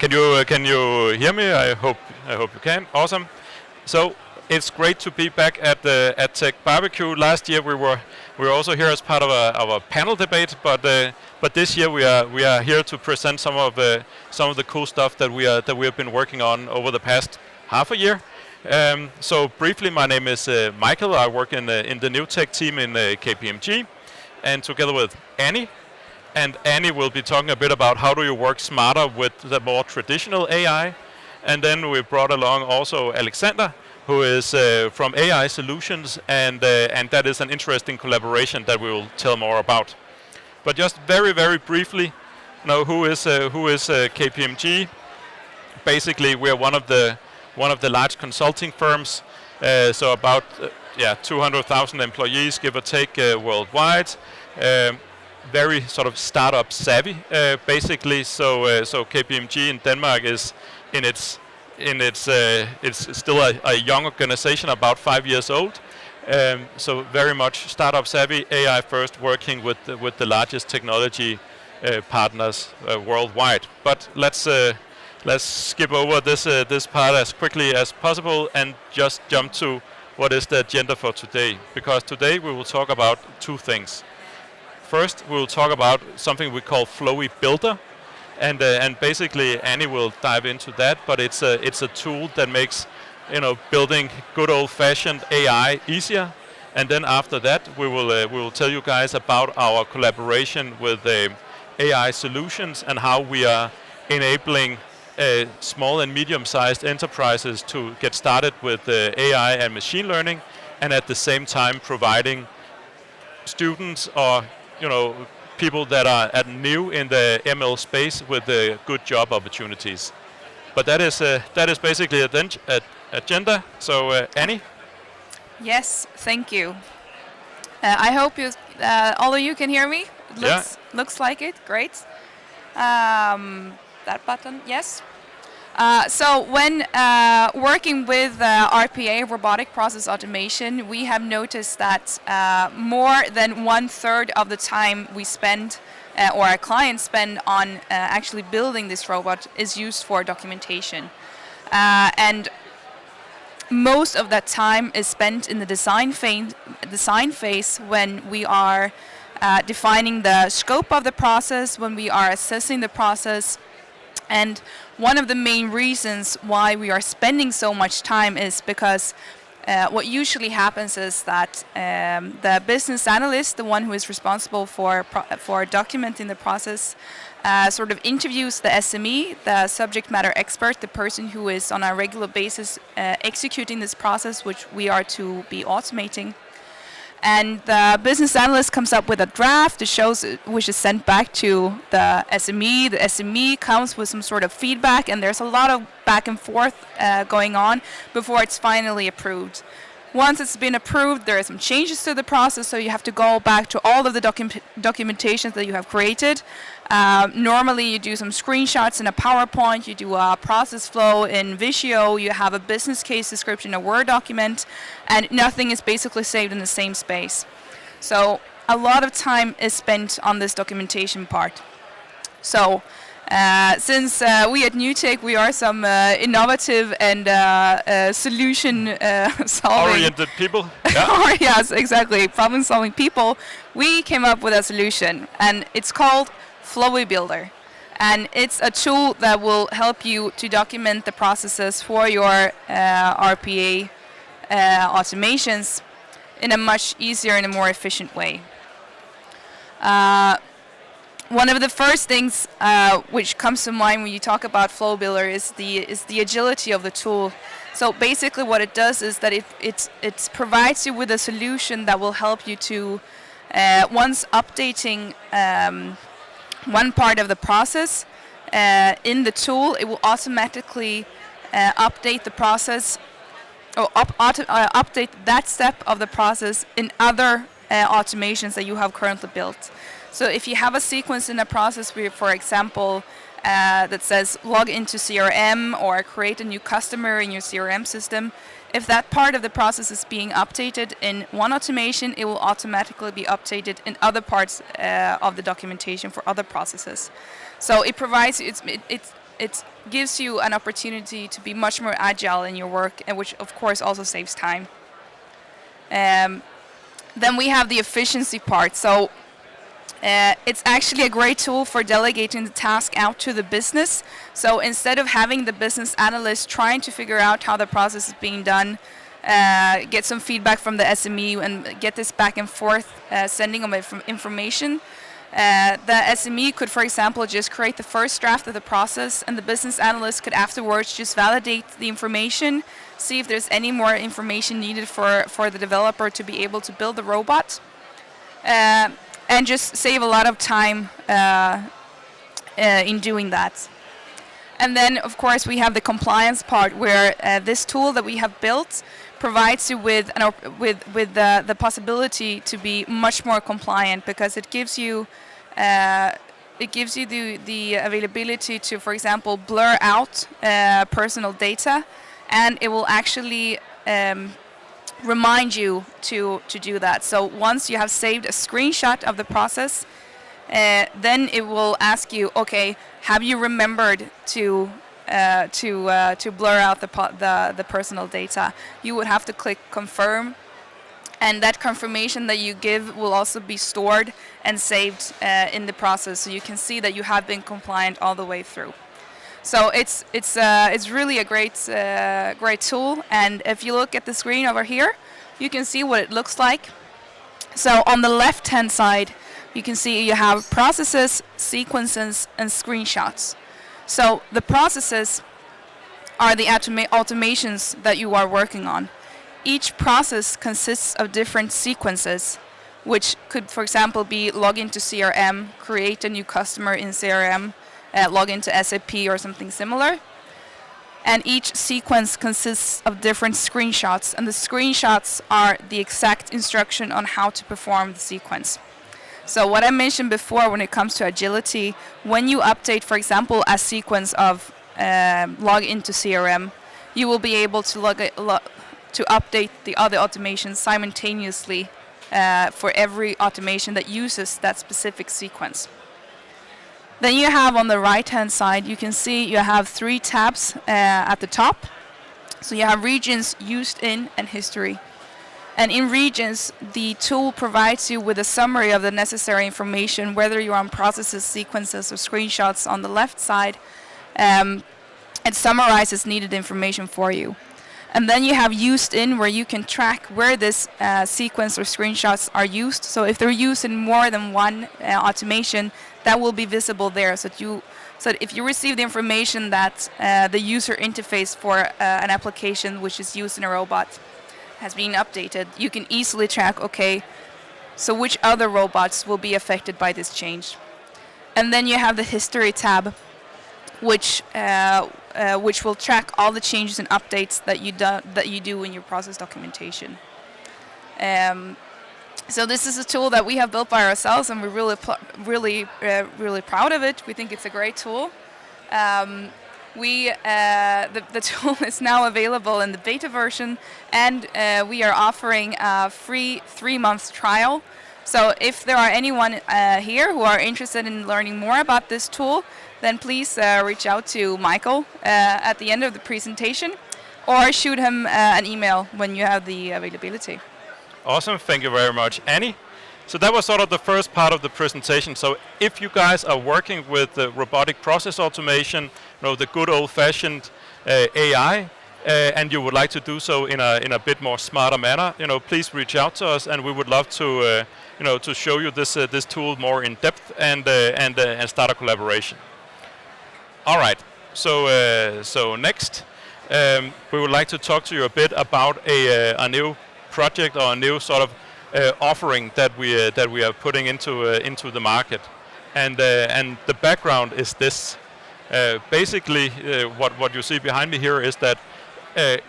Can you hear me? I hope you can. Awesome. So it's great to be back at TechBBQ. Last year we were also here as part of a panel debate, but this year we are here to present some of the cool stuff that we have been working on over the past half a year. So briefly, my name is Michael. I work in the NewTech team in Kpmg, and together with Annie. And Annie will be talking a bit about how do you work smarter with the more traditional AI. And then we brought along also Alexander, who is from AI Solutions, and that is an interesting collaboration that we will tell more about. But just very, very briefly, who is Kpmg? Basically, we are one of the large consulting firms, so about 200,000 employees, give or take, worldwide. Very sort of startup savvy, basically. So Kpmg in Denmark is it's still a young organization, about 5 years old. So very much startup savvy, AI first, working with the largest technology partners worldwide. But let's skip over this part as quickly as possible and just jump to what is the agenda for today. Because today we will talk about two things. First, we will talk about something we call Flowy Builder, and basically Annie will dive into that. But it's a tool that makes building good old-fashioned AI easier. And then after that, we will tell you guys about our collaboration with AI Solutions and how we are enabling small and medium-sized enterprises to get started with AI and machine learning, and at the same time providing students or people that are new in the ML space with good job opportunities. But that is basically agenda. So Annie? Yes, thank you. I hope all of you can hear me. Looks like it. Great. That button, yes. So when working with RPA, robotic process automation, we have noticed that more than 1/3 of the time we spend, or our clients spend on actually building this robot, is used for documentation. And most of that time is spent in the design phase when we are defining the scope of the process, when we are assessing the process. And one of the main reasons why we are spending so much time is because what usually happens is that the business analyst, the one who is responsible for documenting the process, sort of interviews the SME, the subject matter expert, the person who is on a regular basis executing this process, which we are to be automating. And the business analyst comes up with a draft that shows which is sent back to the SME. The SME comes with some sort of feedback, and there's a lot of back and forth going on before it's finally approved. Once it's been approved, there are some changes to the process, so you have to go back to all of the documentations that you have created. Normally you do some screenshots in a PowerPoint, you do a process flow in Visio, you have a business case description, a Word document, and nothing is basically saved in the same space. So a lot of time is spent on this documentation part. So since we at NewTech, we are some innovative and solution solving oriented people. Yeah. Yes, exactly, problem solving people, we came up with a solution, and it's called Flowy Builder. And it's a tool that will help you to document the processes for your RPA automations in a much easier and a more efficient way. One of the first things which comes to mind when you talk about Flow Builder is the agility of the tool. So basically what it does is that it provides you with a solution that will help you to, once updating one part of the process in the tool, it will automatically update the process, or update that step of the process in other automations that you have currently built. So if you have a sequence in a process where, for example, that says log into CRM or create a new customer in your CRM system, if that part of the process is being updated in one automation, it will automatically be updated in other parts of the documentation for other processes. So it provides, it gives you an opportunity to be much more agile in your work, and which of course also saves time. Then we have the efficiency part. So it's actually a great tool for delegating the task out to the business. So instead of having the business analyst trying to figure out how the process is being done, get some feedback from the SME and get this back and forth, sending them information, the SME could, for example, just create the first draft of the process, and the business analyst could afterwards just validate the information, see if there's any more information needed for the developer to be able to build the robot, and just save a lot of time in doing that. And then, of course, we have the compliance part, where this tool that we have built provides you with the possibility to be much more compliant, because it gives you the availability to, for example, blur out personal data, and it will actually remind you to do that. So once you have saved a screenshot of the process, then it will ask you, okay, have you remembered to blur out the personal data? You would have to click confirm, and that confirmation that you give will also be stored and saved in the process, so you can see that you have been compliant all the way through. So it's really a great tool. And if you look at the screen over here, you can see what it looks like. So on the left hand side, you can see you have processes, sequences, and screenshots. So the processes are the automations that you are working on. Each process consists of different sequences, which could, for example, be log into CRM, create a new customer in CRM, log into SAP or something similar. And each sequence consists of different screenshots, and the screenshots are the exact instruction on how to perform the sequence. So what I mentioned before when it comes to agility, when you update, for example, a sequence of log into CRM, you will be able to update the other automations simultaneously for every automation that uses that specific sequence. Then you have on the right-hand side, you can see you have 3 tabs at the top. So you have regions, used in, and history. And in regions, the tool provides you with a summary of the necessary information, whether you're on processes, sequences, or screenshots on the left side. It summarizes needed information for you. And then you have used in, where you can track where this sequence or screenshots are used. So if they're used in more than one automation, that will be visible there. So that if you receive the information that the user interface for an application which is used in a robot has been updated, you can easily track, okay, so which other robots will be affected by this change. And then you have the history tab, which will track all the changes and updates that you do in your process documentation. So this is a tool that we have built by ourselves, and we're really proud of it. We think it's a great tool. The tool is now available in the beta version, and we are offering a free 3-month trial. So if there are anyone here who are interested in learning more about this tool, then please reach out to Michael at the end of the presentation, or shoot him an email when you have the availability. Awesome, thank you very much, Annie. So that was sort of the first part of the presentation. So if you guys are working with the robotic process automation, the good old-fashioned AI, and you would like to do so in a bit more smarter manner, please reach out to us, and we would love to to show you this tool more in depth and start a collaboration. All right. So next, we would like to talk to you a bit about a new project or a new sort of offering that we are putting into the market, and the background is this. Basically, what you see behind me here is that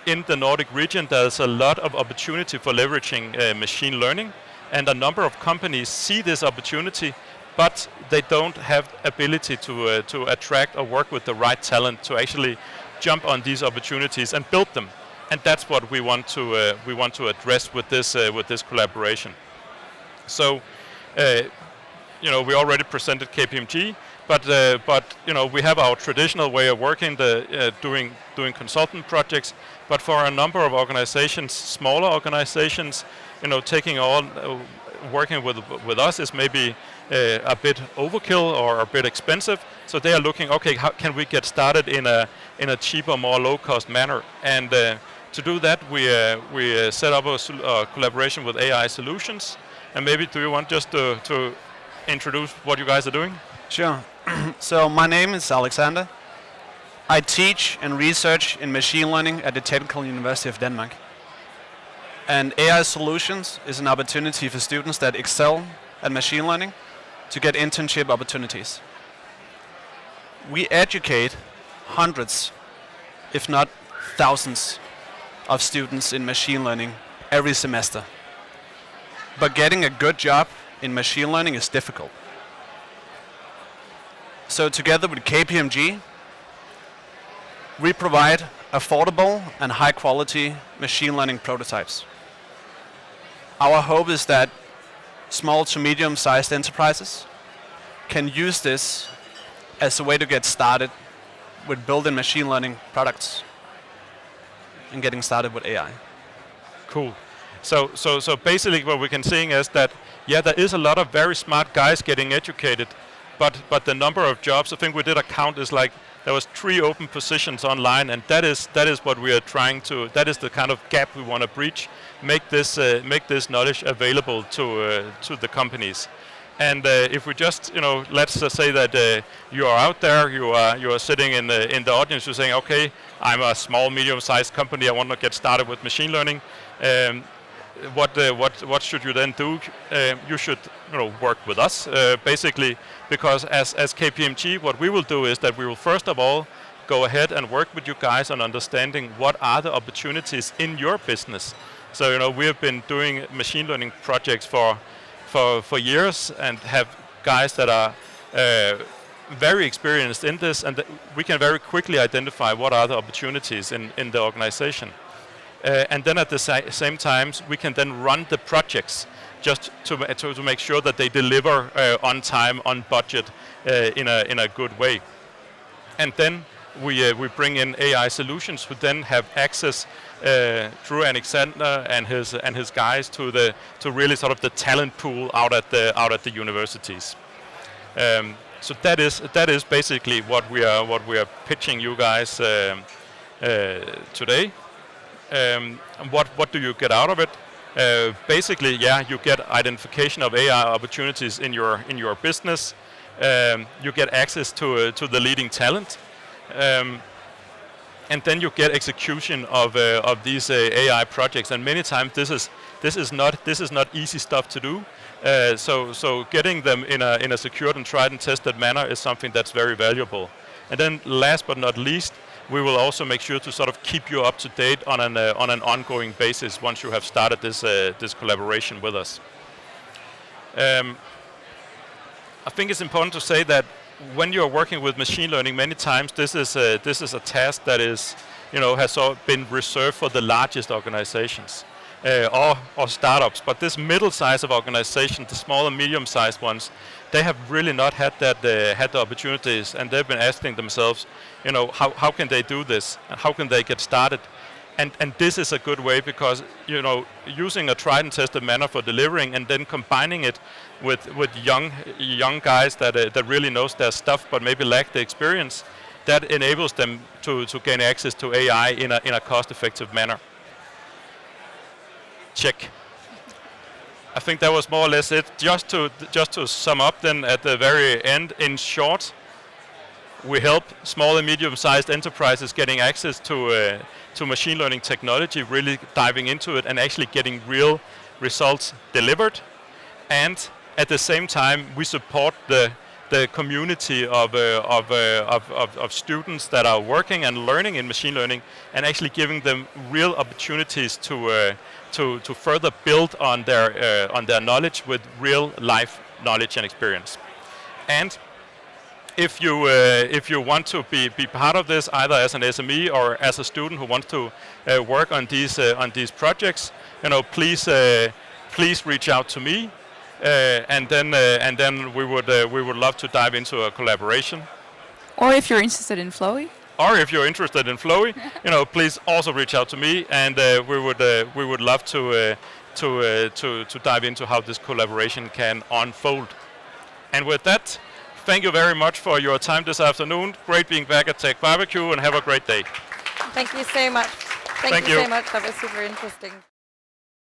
in the Nordic region, there's a lot of opportunity for leveraging machine learning, and a number of companies see this opportunity, but they don't have ability to attract or work with the right talent to actually jump on these opportunities and build them. And that's what we want to address with this collaboration. So, we already presented KPMG, but we have our traditional way of working, doing consultant projects. But for a number of organizations, smaller organizations, taking on working with us is maybe a bit overkill or a bit expensive. So they are looking, okay, how can we get started in a cheaper, more low-cost manner? And to do that, we set up a collaboration with AI Solutions. And maybe do you want just to introduce what you guys are doing? Sure. So my name is Alexander. I teach and research in machine learning at the Technical University of Denmark. And AI Solutions is an opportunity for students that excel at machine learning to get internship opportunities. We educate hundreds, if not thousands, of students in machine learning every semester. But getting a good job in machine learning is difficult. So together with KPMG, we provide affordable and high quality machine learning prototypes. Our hope is that small to medium sized enterprises can use this as a way to get started with building machine learning products and getting started with AI. Cool. So basically what we can see is that, yeah, there is a lot of very smart guys getting educated, but the number of jobs, I think we did a count, is like there was 3 open positions online, and that is what we are trying to, that is the kind of gap we want to breach, make this knowledge available to the companies. And if we just, let's say that you are out there, you are sitting in the audience, you're saying, okay, I'm a small, medium-sized company, I want to get started with machine learning. What should you then do? You should work with us, basically, because as KPMG, what we will do is that we will first of all go ahead and work with you guys on understanding what are the opportunities in your business. So we have been doing machine learning projects for years and have guys that are very experienced in this, and we can very quickly identify what are the opportunities in the organization. And then at the same time, we can then run the projects just to make sure that they deliver on time, on budget, in a good way. And then we bring in AI Solutions, who then have access through Alexander and his guys to really sort of the talent pool out at the universities. So that is basically what we are pitching you guys today. What do you get out of it? Basically, yeah, you get identification of AI opportunities in your business. You get access to the leading talent, and then you get execution of these AI projects. And many times this is not easy stuff to do. So getting them in a secured and tried and tested manner is something that's very valuable. And then last but not least, we will also make sure to sort of keep you up to date on an ongoing basis once you have started this collaboration with us. I think it's important to say that when you're working with machine learning, many times this is a task that is, has been reserved for the largest organizations or startups. But this middle size of organization, the small and medium sized ones, they have really not had the opportunities, and they've been asking themselves, how can they do this, and how can they get started? And this is a good way, because using a tried and tested manner for delivering, and then combining it with young guys that really knows their stuff but maybe lack the experience, that enables them to gain access to AI in a cost-effective manner. Check. I think that was more or less it. Just to sum up then at the very end, in short, we help small and medium-sized enterprises getting access to machine learning technology, really diving into it and actually getting real results delivered. And at the same time, we support the community of students that are working and learning in machine learning, and actually giving them real opportunities to further build on their knowledge with real life knowledge and experience. And if you want to be part of this, either as an SME or as a student who wants to work on these projects, please reach out to me. and then we would love to dive into a collaboration. Or if you're interested in Flowy. Or if you're interested in Flowy, please also reach out to me, and we would love to dive into how this collaboration can unfold. And with that, thank you very much for your time this afternoon. Great being back at TechBBQ, and have a great day. Thank you so much. Thank you so much. That was super interesting.